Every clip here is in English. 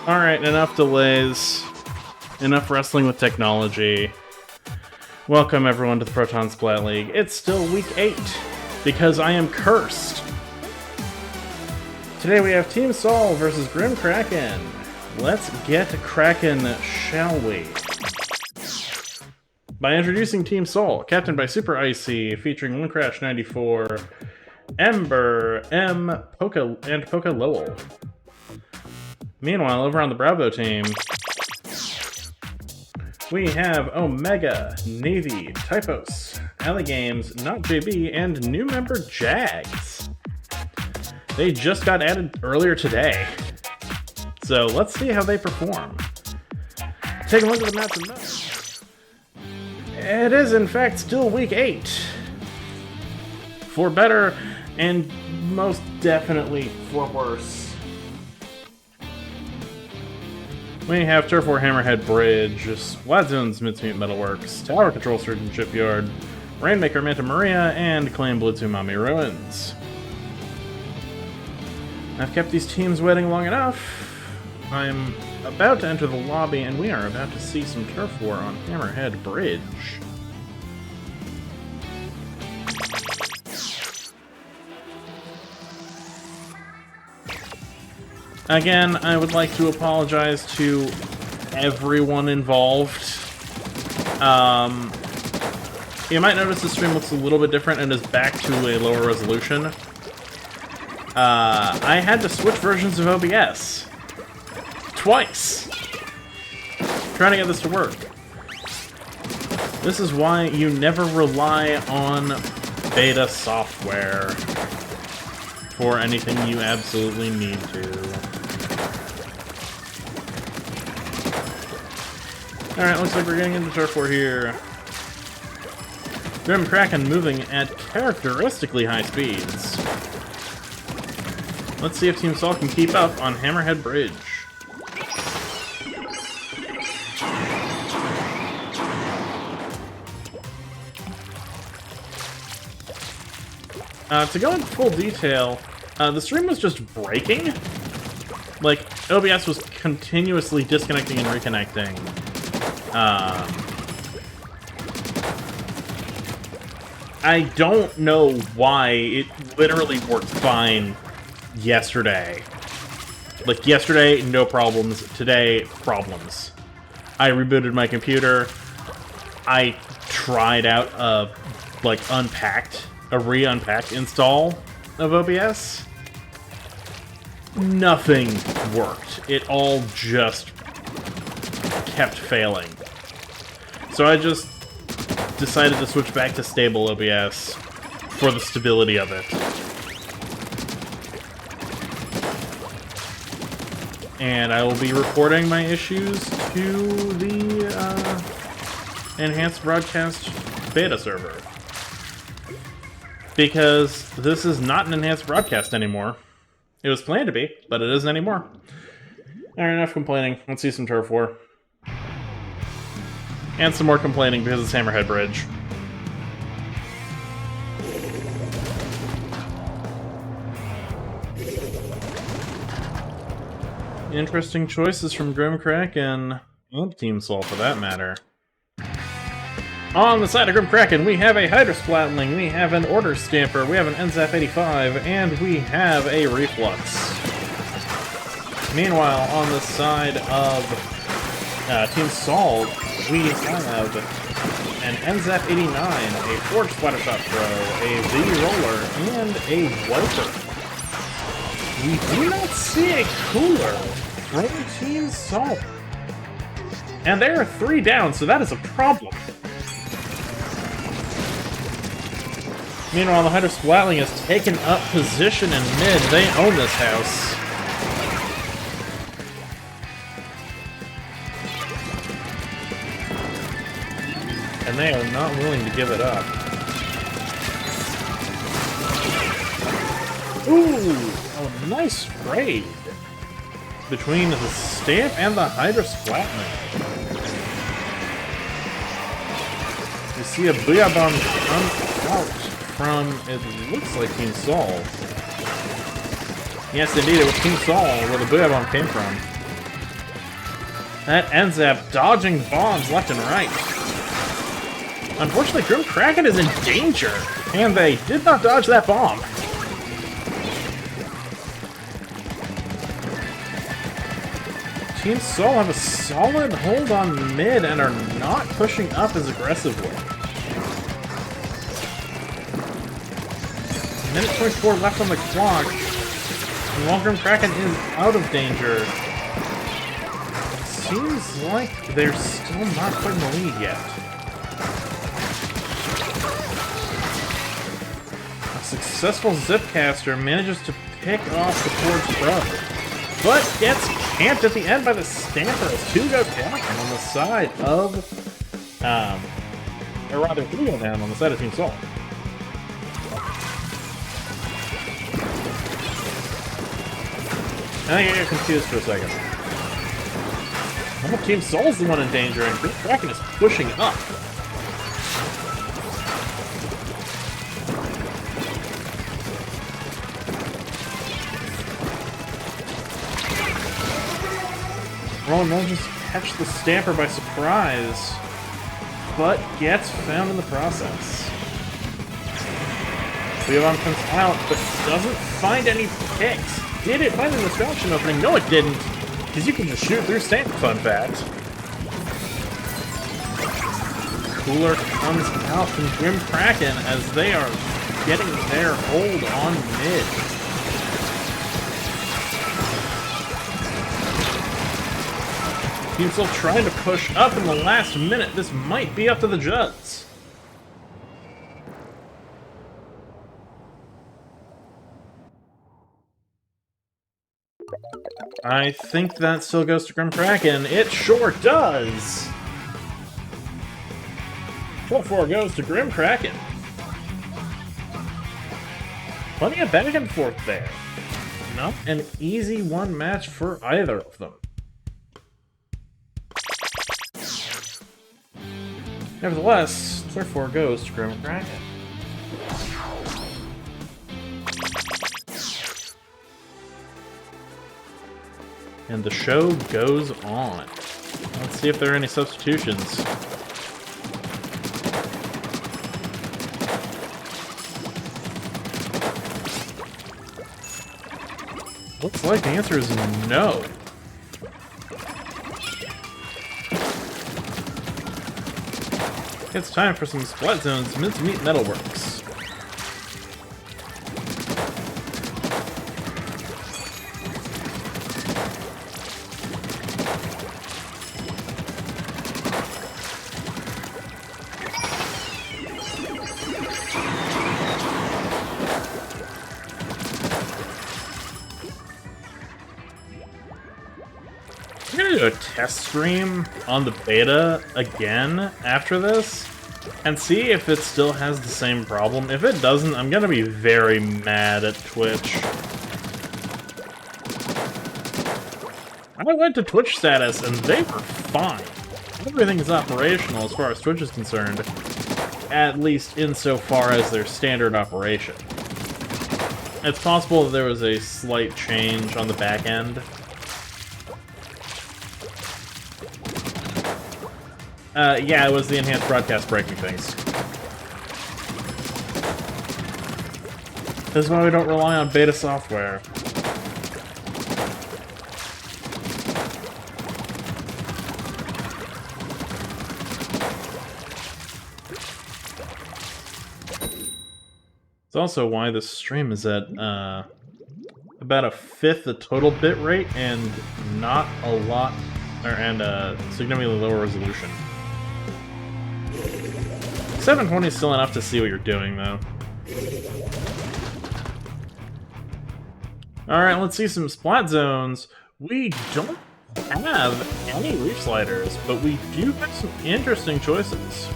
Alright, enough delays. Enough wrestling with technology. Welcome everyone to the Proton Splat League. It's still week 8, because I am cursed. Today we have Team Sol versus Grim Kraken. Let's get Kraken, shall we? By introducing Team Sol, captained by Super Icy, featuring One Crash 94, Ember, M, Poca, and Poca Lowell. Meanwhile, over on the Bravo team, we have Omega, Navy, Typos, Alley Games, Not JB, and new member Jags. They just got added earlier today, so let's see how they perform. Take a look at the match and notes. It is, in fact, still week 8. For better, and most definitely for worse. We have Turf War Hammerhead Bridge, Splat Zone's Mincemeat Metalworks, Tower Control Surgeon Shipyard, Rainmaker Manta Maria, and Claim Blitzumami Ruins. I've kept these teams waiting long enough. I'm about to enter the lobby, and we are about to see some Turf War on Hammerhead Bridge. Again, I would like to apologize to everyone involved. You might notice the stream looks a little bit different and is back to a lower resolution. I had to switch versions of OBS. Twice! Trying to get this to work. This is why you never rely on beta software for anything you absolutely need to. Alright, looks like we're getting into Turf War here. Grim Kraken moving at characteristically high speeds. Let's see if Team Sol can keep up on Hammerhead Bridge. To go into full detail, the stream was just breaking. Like, OBS was continuously disconnecting and reconnecting. I don't know why. It literally worked fine yesterday. Like, yesterday, no problems. Today, problems. I rebooted my computer. I tried out a re-unpacked install of OBS. Nothing worked. It all just kept failing. So I just decided to switch back to stable OBS for the stability of it. And I will be reporting my issues to the Enhanced Broadcast beta server. Because this is not an Enhanced Broadcast anymore. It was planned to be, but it isn't anymore. Alright, enough complaining. Let's see some Turf War. And some more complaining because it's Hammerhead Bridge. Interesting choices from Grim Kraken, and Team Sol for that matter. On the side of Grim Kraken, we have a Hydra Splatling, we have an Order Stamper, we have an NZAP 85, and we have a Reflux. Meanwhile, on the side of Team Sol, we have an NZAP 89, a Forge Splattershot Pro, a V-Roller, and a Wiper. We do not see a cooler from Team Sol. And there are 3 down, so that is a problem. Meanwhile, the Hydra Splatling has taken up position in mid. They own this house. And they are not willing to give it up. Ooh! Oh, nice raid between the Stamp and the Hydra Splatling. You see a Booyah Bomb come out from, it looks like Team Sol. Yes, indeed, it was Team Sol where the Booyah Bomb came from. That ends up dodging bombs left and right. Unfortunately, Grim Kraken is in danger, and they did not dodge that bomb. Team Soul have a solid hold on mid and are not pushing up as aggressively. Minute 24 left on the clock, and while Grim Kraken is out of danger, seems like they're still not putting the lead yet. A successful Zipcaster manages to pick off the Forge Pro, but gets camped at the end by the Stamper as 2 go down on the side of, or rather 3 go down on the side of Team Soul. I think I got confused for a second. Well, Team Soul's the one in danger, and Grim Kraken is pushing up. Rowan manages to catch the Stamper by surprise, but gets found in the process. Leon comes out, but doesn't find any picks. Did it find the distraction opening? No, it didn't, because you can just shoot through Stamper, fun fact. Cooler comes out from Grim Kraken as they are getting their hold on mid. Team Soul trying to push up in the last minute. This might be up to the Judds. I think that still goes to Grim Kraken. It sure does! 4-4 goes to Grim Kraken. Plenty of back and forth there. Not an easy one match for either of them. Nevertheless, 4-4 goes to Grim Kraken. And the show goes on. Let's see if there are any substitutions. Looks like the answer is no. It's time for some Splat Zones Mincemeat Metalworks. I'm gonna do a test stream on the beta again after this and see if it still has the same problem. If it doesn't, I'm gonna be very mad at Twitch. I went to Twitch status and they were fine. Everything is operational as far as Twitch is concerned, at least insofar as their standard operation. It's possible that there was a slight change on the back end. Yeah, it was the enhanced broadcast breaking things. This is why we don't rely on beta software. It's also why this stream is at about a fifth the total bit rate and not a lot, and significantly lower resolution. 720 is still enough to see what you're doing, though. Alright, let's see some Splat Zones. We don't have any Reef Sliders, but we do have some interesting choices.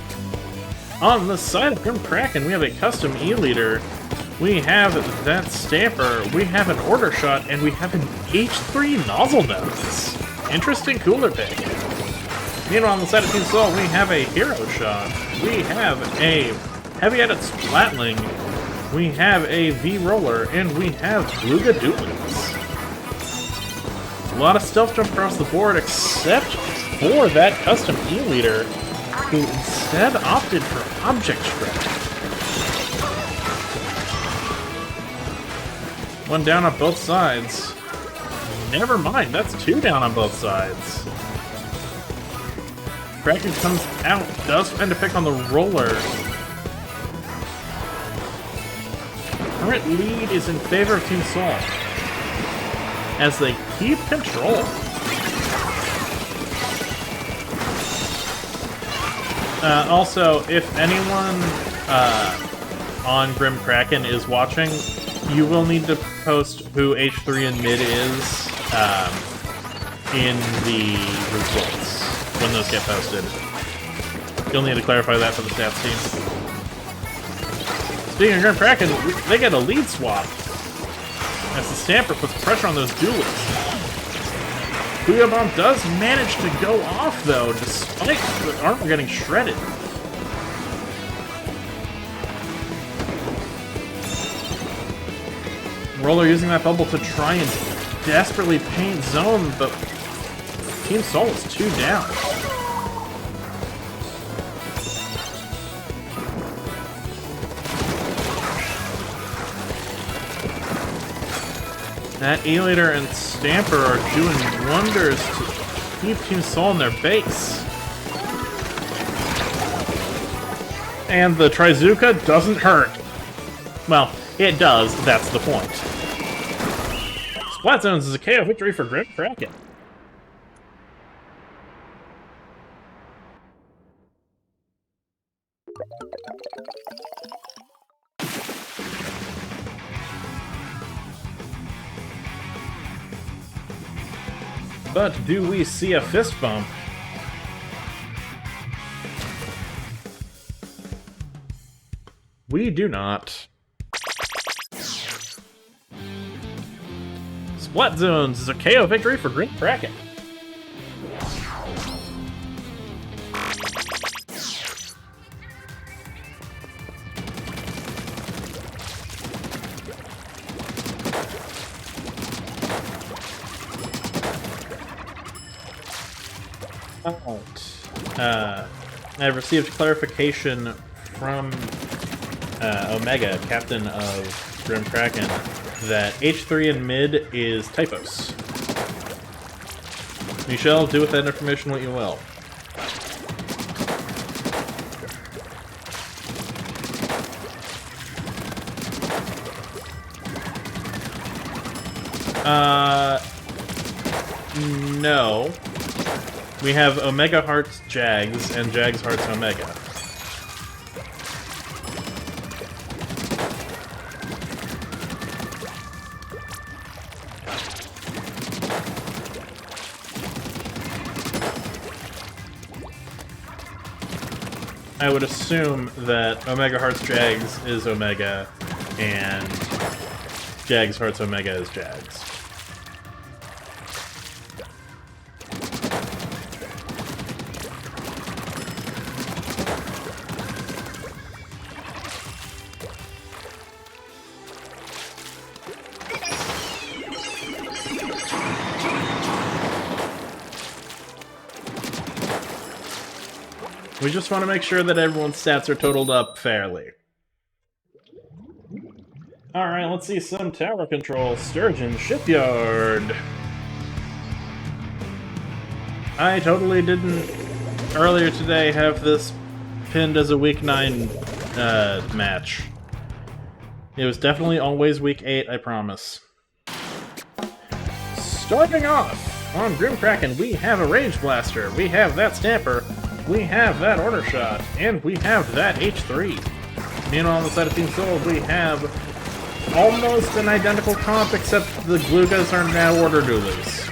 On the side of Grim Kraken, we have a custom E-Leader. We have that Stamper, we have an Order Shot, and we have an H3 Nozzle Nose. Interesting cooler pick. Meanwhile, on the side of Team Soul, we have a Hero Shot. We have a Heavy-Headed Splatling. We have a V-Roller, and we have Bluga Doodles. A lot of stealth jump across the board, except for that custom E-leader, who instead opted for object shred. One down on both sides. Never mind, that's two down on both sides. Kraken comes out, does find a pick on the roller. Current lead is in favor of Team Soul, as they keep control. Also, if anyone on Grim Kraken is watching, you will need to post who H3 in mid is in the results when those get posted. You'll need to clarify that for the stats team. Speaking of Grim Kraken, they get a lead swap as the Stamper puts pressure on those duelists. Booyah Bomb does manage to go off, though, despite the armor getting shredded. Roller using that bubble to try and desperately paint zone, but Team Soul is 2 down. That E-Leader and Stamper are doing wonders to keep Team Soul in their base. And the Trizuka doesn't hurt. Well, it does, that's the point. Splat Zones is a KO victory for Grim Kraken. But do we see a fist bump? We do not. Splat Zones is a KO victory for Grim Kraken. I've received clarification from Omega, captain of Grim Kraken, that H3 in mid is typos. Michelle, do with that information what you will. No. We have Omega Hearts Jags and Jags Hearts Omega. I would assume that Omega Hearts Jags is Omega and Jags Hearts Omega is Jags. We just want to make sure that everyone's stats are totaled up fairly. Alright, let's see some tower control. Sturgeon Shipyard. I totally didn't, earlier today, have this pinned as a Week 9 match. It was definitely always Week 8, I promise. Starting off on Grim Kraken, we have a Rage Blaster, we have that Stamper, we have that Order Shot, and we have that H3. Meanwhile, on the side of Team Soul, we have almost an identical comp, except the Glugas are now Order Dualies.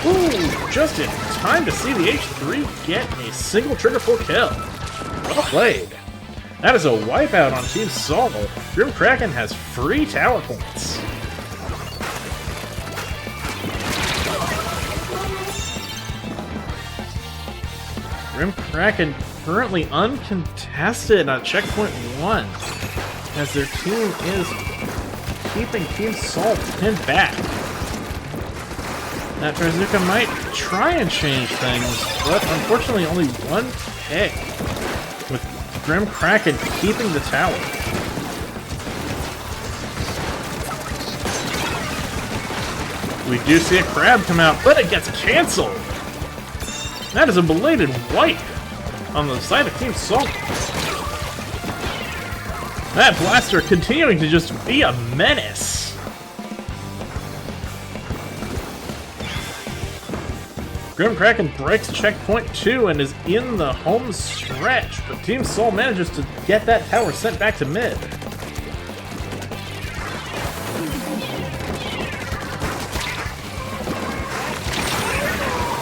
Ooh, just in time to see the H3 get a single trigger for kill. Well played. That is a wipeout on Team Soul. Grim Kraken has free tower points. Grim Kraken currently uncontested on checkpoint 1, as their team is keeping Team Soul pinned back. That Trizuka might try and change things, but unfortunately only one pick, with Grim Kraken keeping the tower. We do see a crab come out, but it gets canceled! That is a belated wipe on the side of Team Salt. That blaster continuing to just be a menace. Grim Kraken breaks checkpoint 2 and is in the home stretch, but Team Soul manages to get that tower sent back to mid.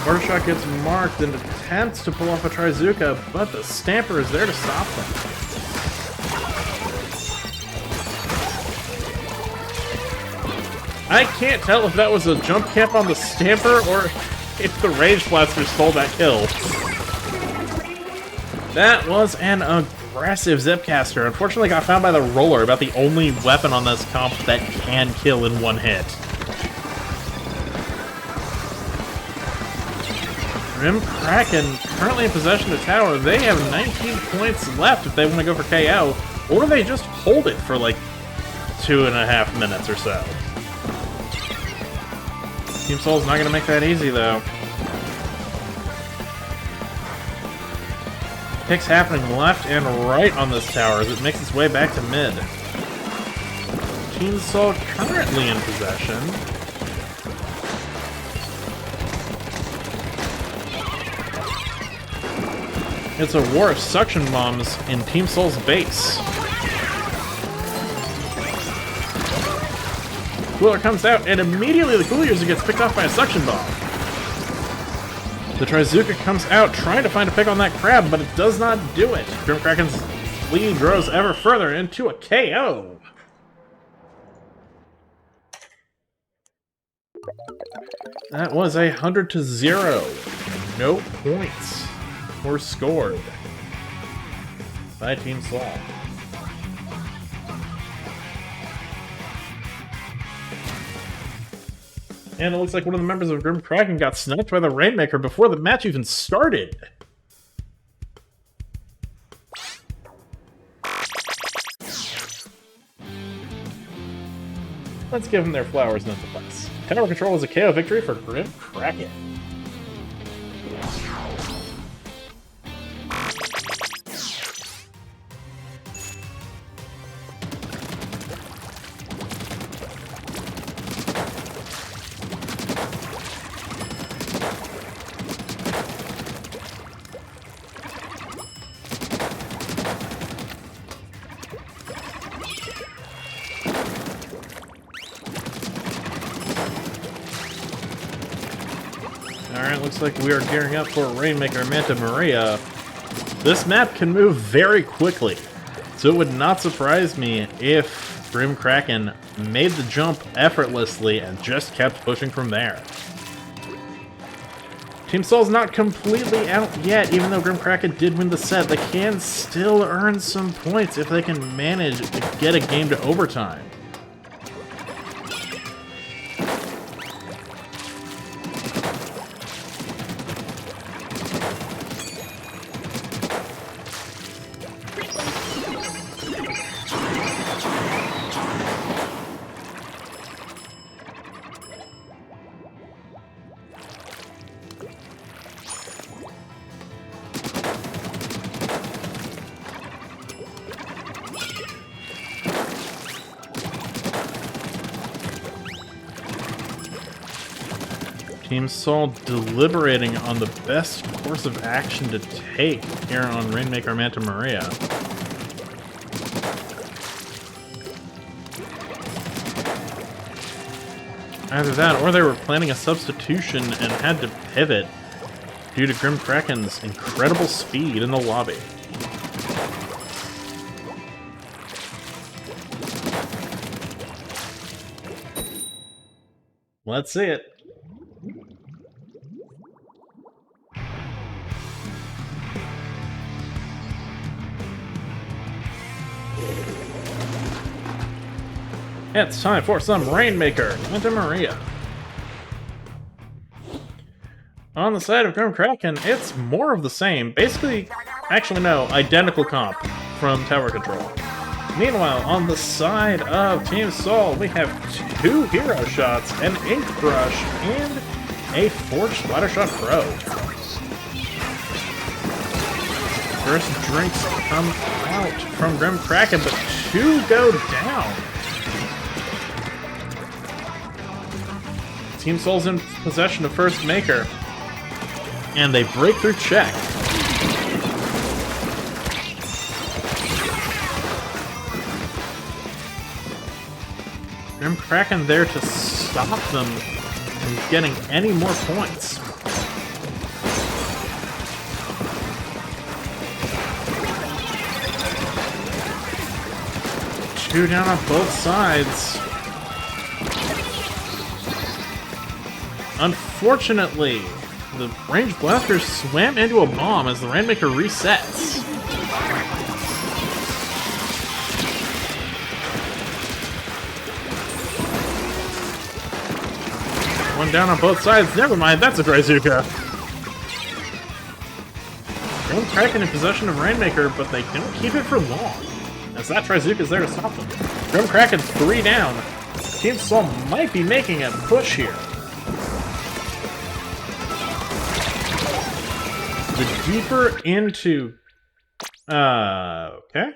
Quarter shot gets marked and attempts to pull off a Trizuka, but the Stamper is there to stop them. I can't tell if that was a jump camp on the Stamper or if the Rage Blaster stole that kill. That was an aggressive Zipcaster. Unfortunately got found by the Roller, about the only weapon on this comp that can kill in one hit. Grim Kraken currently in possession of the tower. They have 19 points left if they want to go for KO, or they just hold it for like 2.5 minutes or so. Team Soul's not going to make that easy, though. Picks happening left and right on this tower as it makes its way back to mid. Team Soul currently in possession. It's a war of suction bombs in Team Soul's base. Cooler comes out, and immediately the Cool User gets picked off by a suction bomb. The Trizuka comes out, trying to find a pick on that crab, but it does not do it. Grim Kraken's lead grows ever further into a KO. That was 100-0. No points were scored by Team Soul. And it looks like one of the members of Grim Kraken got sniped by the Rainmaker before the match even started. Let's give them their flowers nonetheless. Tower control is a KO victory for Grim Kraken. Alright, looks like we are gearing up for Rainmaker Manta Maria. This map can move very quickly, so it would not surprise me if Grim Kraken made the jump effortlessly and just kept pushing from there. Team Soul's not completely out yet, even though Grim Kraken did win the set. They can still earn some points if they can manage to get a game to overtime. Team Soul deliberating on the best course of action to take here on Rainmaker Manta Maria. Either that, or they were planning a substitution and had to pivot due to Grim Kraken's incredible speed in the lobby. Let's see it. It's time for some Rainmaker Manta Maria. On the side of Grim Kraken, it's more of the same. Basically, actually no, identical comp from Tower Control. Meanwhile, on the side of Team Soul, we have 2 Hero Shots, an Ink Brush, and a Forged Splattershot Pro. First drinks come out from Grim Kraken, but 2 go down. Team Soul's in possession of First Maker, and they break through check. Grim Kraken there to stop them from getting any more points. Two down on both sides. Unfortunately, the ranged blasters swam into a bomb as the Rainmaker resets. One down on both sides. Never mind, that's a Dryzuka. Grim Kraken in possession of Rainmaker, but they don't keep it for long, as that Dryzuka's there to stop them. Grim Kraken 3 down. Team Soul might be making a push here. The deeper into... okay.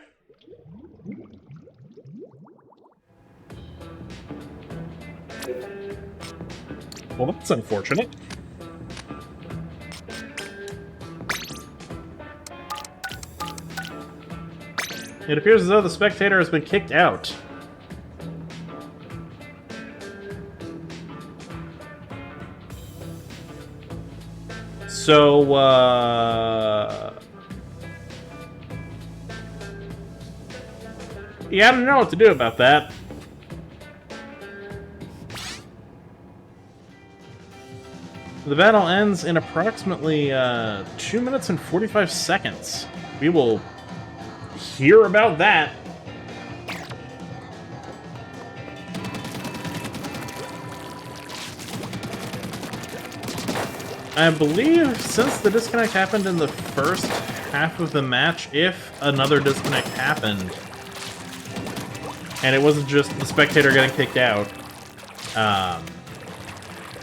Well, that's unfortunate. It appears as though the spectator has been kicked out. So, yeah, I don't know what to do about that. The battle ends in approximately 2 minutes and 45 seconds. We will hear about that. I believe since the disconnect happened in the first half of the match, if another disconnect happened, and it wasn't just the spectator getting kicked out, I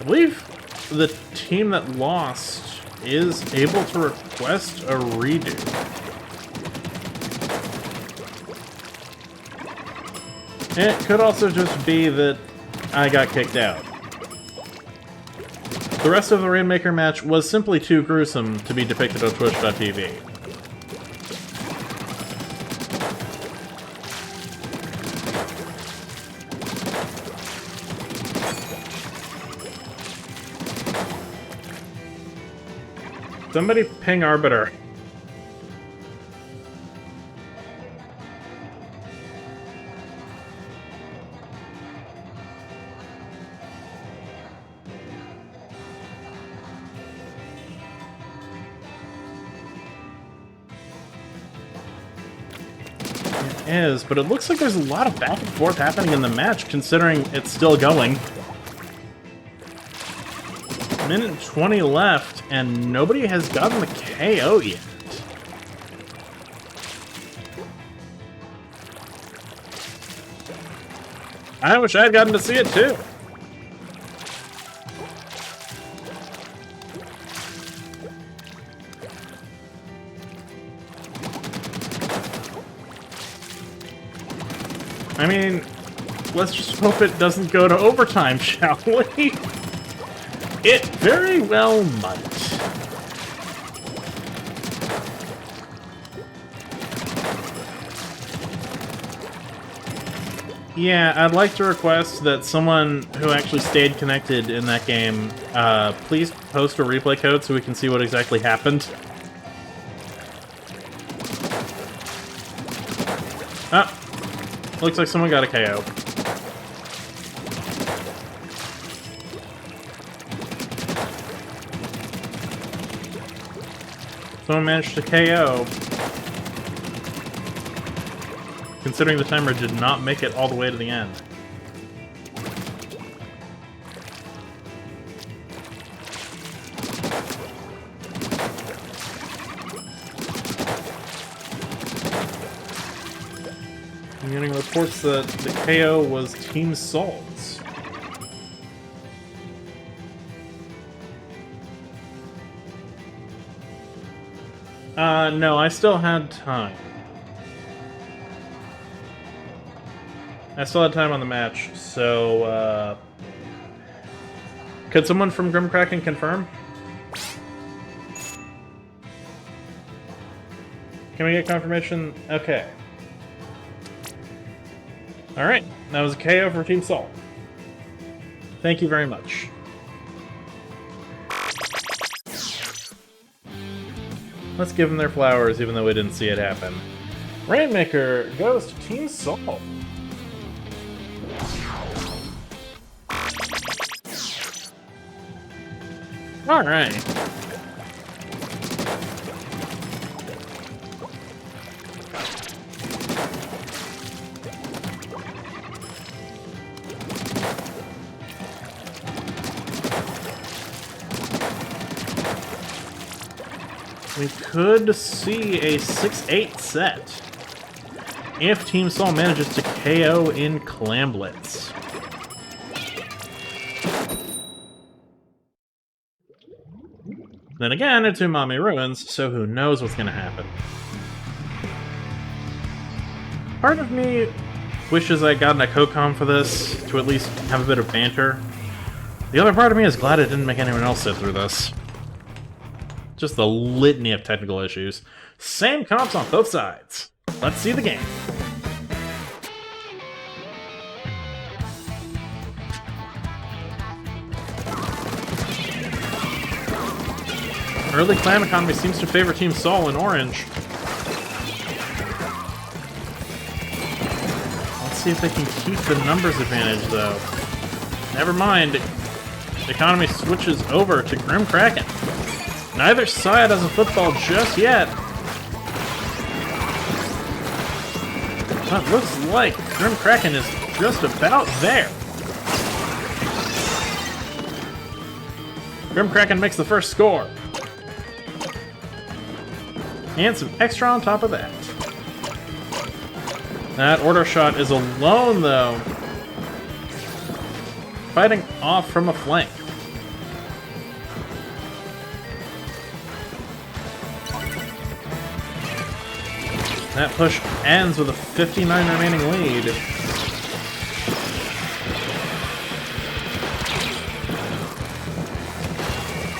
believe the team that lost is able to request a redo. It could also just be that I got kicked out. The rest of the Rainmaker match was simply too gruesome to be depicted on Twitch.tv. Somebody ping Arbiter. It is, but it looks like there's a lot of back and forth happening in the match, considering it's still going. Minute 20 left, and nobody has gotten the KO yet. I wish I had gotten to see it too. I mean, let's just hope it doesn't go to overtime, shall we? It very well might. Yeah, I'd like to request that someone who actually stayed connected in that game, please post a replay code so we can see what exactly happened. Ah, looks like someone got a KO. Someone managed to KO. Considering the timer did not make it all the way to the end. I'm getting reports that the KO was Team Salt's. No, I still had time. I still had time on the match, so, could someone from Grim Kraken confirm? Can we get confirmation? Okay. Alright, that was a KO for Team Salt. Thank you very much. Let's give them their flowers, even though we didn't see it happen. Rainmaker goes to Team Salt. Alright. We could see a 6-8 set if Team Sol manages to KO in Clamblitz. Then again, it's Umami Ruins, so who knows what's going to happen. Part of me wishes I'd gotten a COCOM for this, to at least have a bit of banter. The other part of me is glad it didn't make anyone else sit through this. Just the litany of technical issues. Same comps on both sides. Let's see the game. Early clam economy seems to favor Team Sol in orange. Let's see if they can keep the numbers advantage, though. Never mind. The economy switches over to Grim Kraken. Neither side has a football just yet. But looks like Grim Kraken is just about there. Grim Kraken makes the first score. And some extra on top of that. That order shot is alone, though. Fighting off from a flank. That push ends with a 59 remaining lead.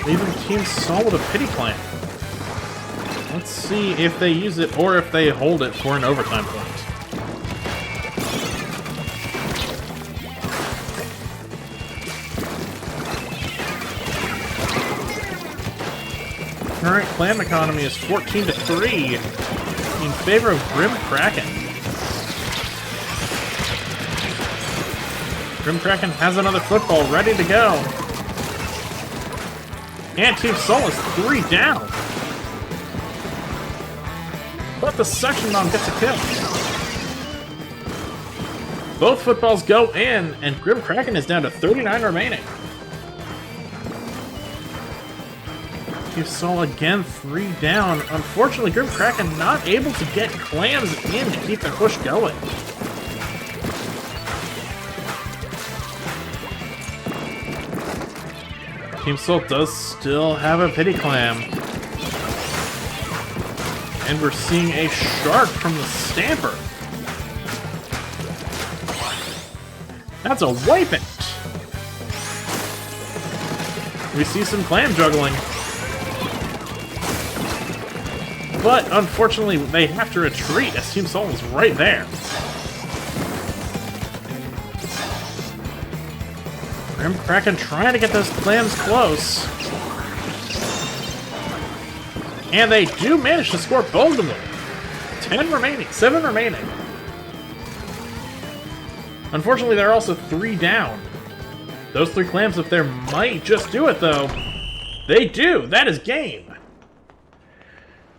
Leaving Team Sol with a pity clamp. Let's see if they use it or if they hold it for an overtime point. Current clam economy is 14-3 in favor of Grim Kraken. Grim Kraken has another football ready to go. And Team Sol is 3 down. But the Suction Bomb gets a kill. Both footballs go in, and Grim Kraken is down to 39 remaining. Team Sol again 3 down. Unfortunately, Grim Kraken not able to get clams in to keep their push going. Team Sol does still have a pity clam. And we're seeing a shark from the Stamper. That's a wipe it. We see some clam juggling. But unfortunately, they have to retreat as Team Sol is right there. Grim Kraken trying to get those clams close. And they do manage to score both of them. 10 remaining, 7 remaining. Unfortunately, they're also 3 down. Those 3 clams up there might just do it, though. They do. That is game.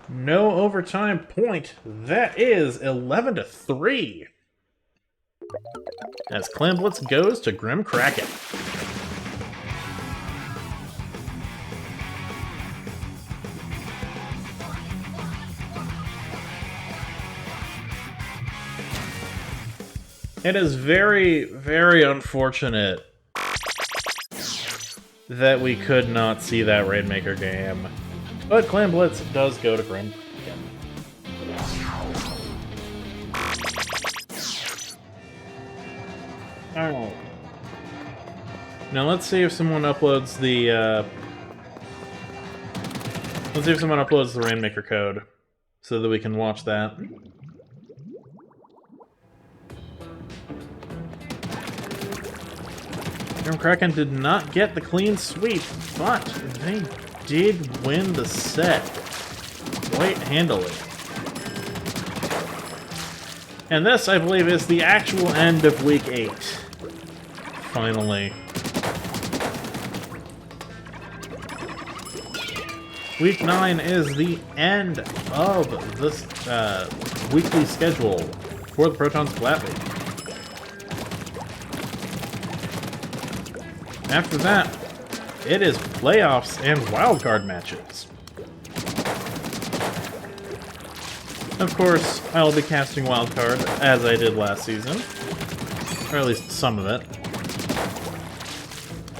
No overtime point. That is 11-3. As Clamblitz goes to Grim Kraken. It is very, very unfortunate that we could not see that Rainmaker game. But Clan Blitz does go to Grim. Oh. Now let's see if someone uploads the let's see if someone uploads the Rainmaker code so that we can watch that. Kraken did not get the clean sweep, but they did win the set quite handily. And this, I believe, is the actual end of Week 8. Finally. Week 9 is the end of this weekly schedule for the Proton Splat League. After that, it is playoffs and wildcard matches. Of course, I'll be casting wildcard as I did last season. Or at least some of it.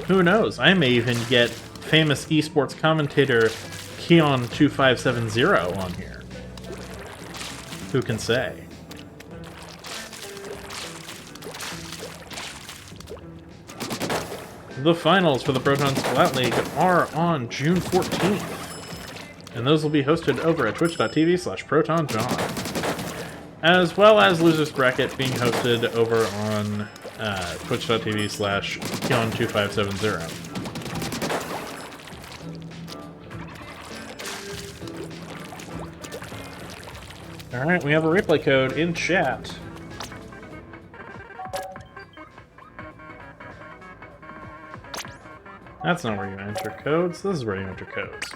Who knows? I may even get famous esports commentator Keon2570 on here. Who can say? The finals for the Proton Splat League are on June 14th, and those will be hosted over at twitch.tv/ProtonJohn, as well as Losers Bracket being hosted over on twitch.tv/Keon2570. Alright, we have a replay code in chat. That's not where you enter codes. This is where you enter codes.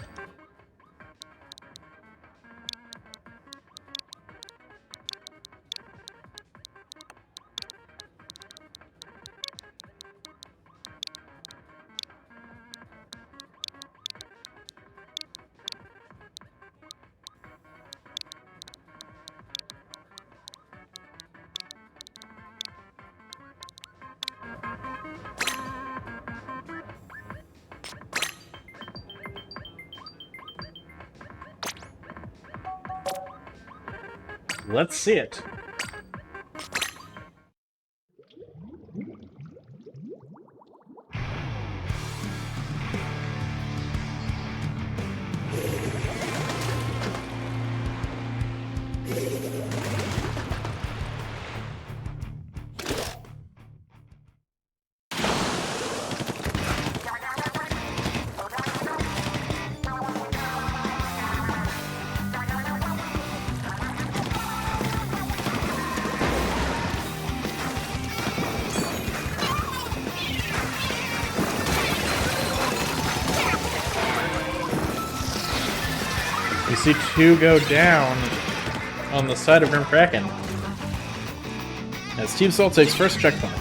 Let's see it. You see two go down on the side of Grim Kraken as Team Soul takes first checkpoint.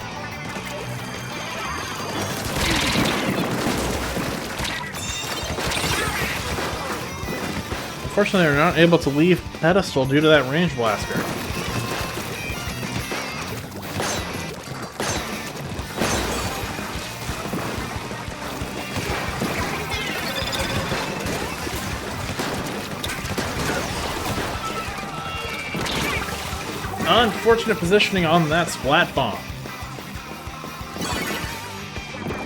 Unfortunately, they're not able to leave pedestal due to that range blaster. Unfortunate positioning on that Splat Bomb.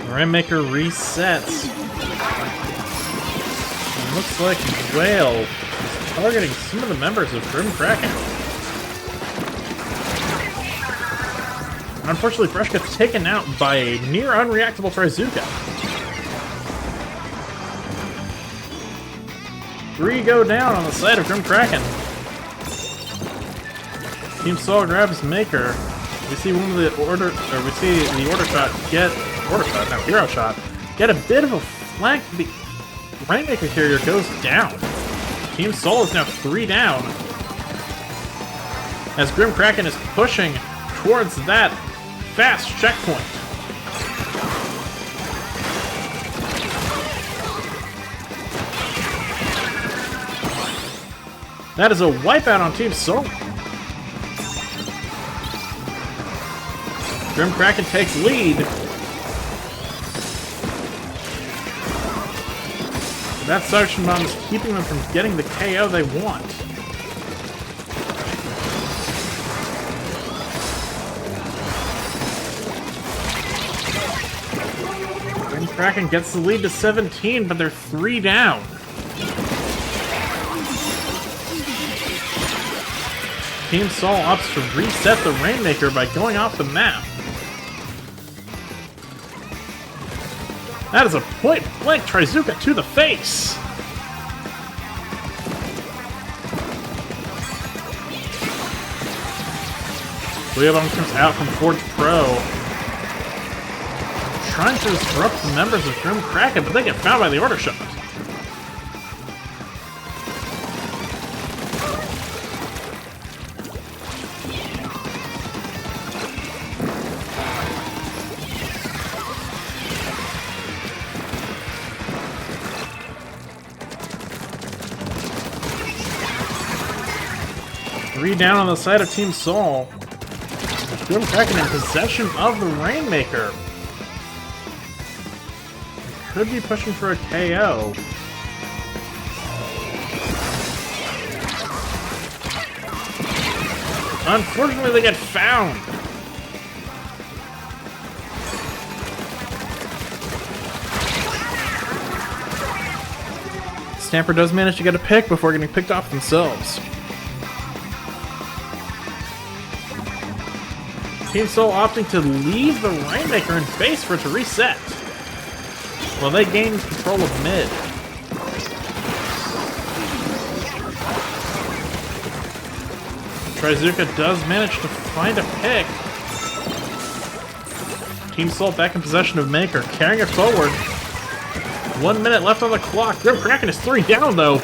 Rainmaker resets. It looks like Whale is targeting some of the members of Grim Kraken. Unfortunately, Fresh gets taken out by a near unreactable Trizuka. 3 go down on the side of Grim Kraken. Team Soul grabs Maker. We see one of the order, or we see the hero shot, get a bit of a flank. The Rainmaker carrier goes down. Team Soul is now 3 down. As Grim Kraken is pushing towards that fast checkpoint. That is a wipeout on Team Soul. Grim Kraken takes lead. That suction bomb is keeping them from getting the KO they want. Grim Kraken gets the lead to 17, but they're 3 down. Team Sol opts to reset the Rainmaker by going off the map. That is a point-blank Trizuka to the face! Leobomb comes out from Forge Pro. Trying to disrupt the members of Grim Kraken, but they get found by the Order Shot. 3 down on the side of Team Sol. Grim Kraken in possession of the Rainmaker. Could be pushing for a KO. Unfortunately, they get found. Stamper does manage to get a pick before getting picked off themselves. Team Sol opting to leave the Rainmaker in base for it to reset. Well, they gain control of mid. Trizuka does manage to find a pick. Team Sol back in possession of Maker, carrying it forward. 1 minute left on the clock. Grim Kraken is 3 down, though.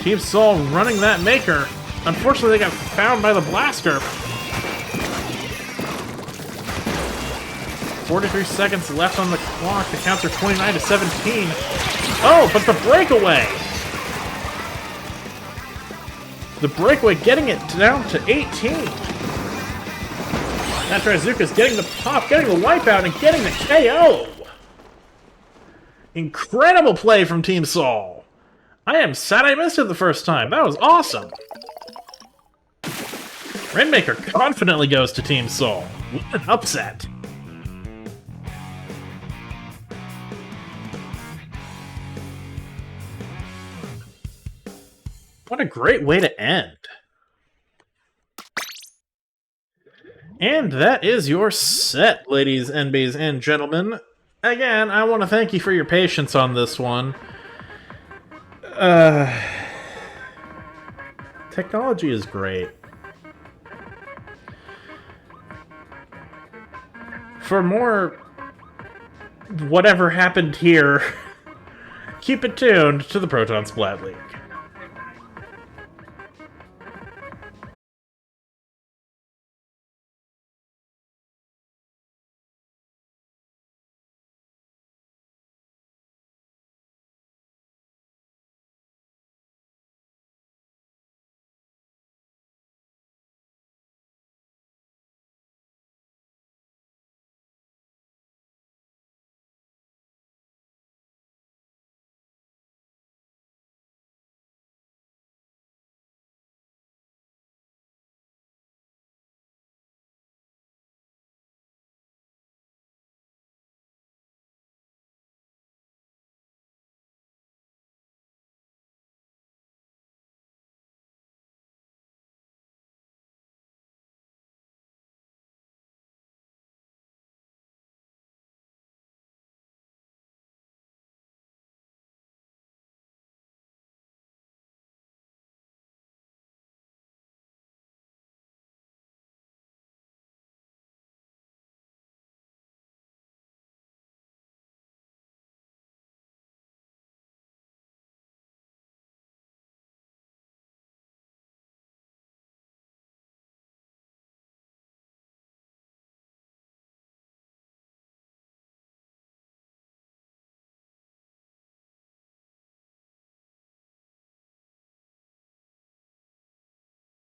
Team Sol running that Maker. Unfortunately, they got found by the Blaster. 43 seconds left on the clock. The counts are 29 to 17. Oh, but the breakaway! The breakaway getting it down to 18. Now Trizuka's getting the pop, getting the wipeout, and getting the KO! Incredible play from Team Sol! I am sad I missed it the first time. That was awesome! Rainmaker confidently goes to Team Sol. What an upset! What a great way to end. And that is your set, ladies, NBs, and gentlemen. Again, I want to thank you for your patience on this one. Technology is great. For more whatever happened here, keep it tuned to the Proton Splat League.